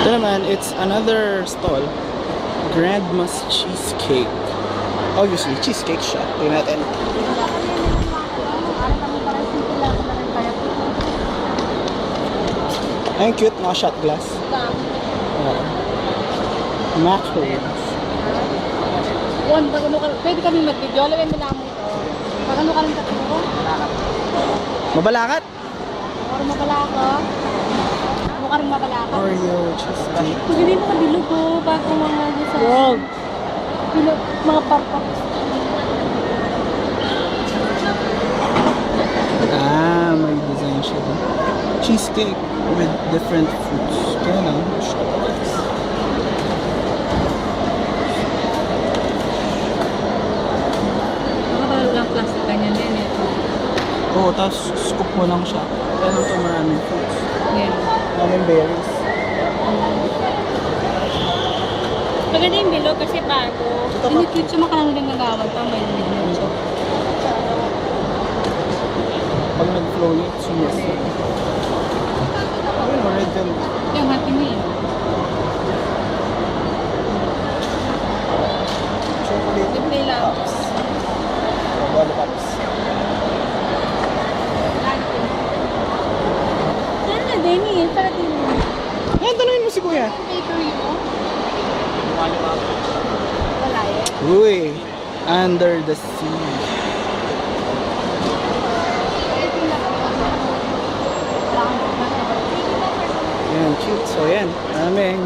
Ito naman, it's another stall. Grandma's Cheesecake. Obviously, cheesecake siya. Tingnan natin. Ay, cute, mga shot glass. Macarons. Pwede kami mag-video. Lawin mo lang mo ito. Pag ano ka lang tatlo? Mabalakat? Or mabalaka? Mukha rin mabalaka? Oreo cheesecake. Hindi mo kabilog ko. Bago mga sa... Wow! Bilog, mga parpak. Ah, may design siya doon. Cheesecake with different fruits. Kaya lang, shot glass. Makapalo lang plastic ganyan din eh. Oo, tapos scoop mo lang siya. Kaya lang ito maraming fruits. Yan. Maraming berries. Maganda yung bilog kasi bago. Ito pa. Hindi cute siya makalang din nagawan pa. May bilog siya. Pag nag-flow niya, sumisip. Ayun, red velvet. Yung happy meal. Chocolate. Simple lang. Lollipops. Ano na, Denny? Para din mo. Ayan, tanungin mo si Kuya. Bakery mo? Wala eh. Uy, under the sea. Ayan, cute. So, ayan. Maraming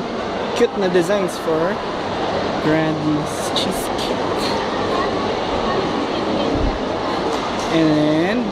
cute na designs for Grandma's Cheesecake. And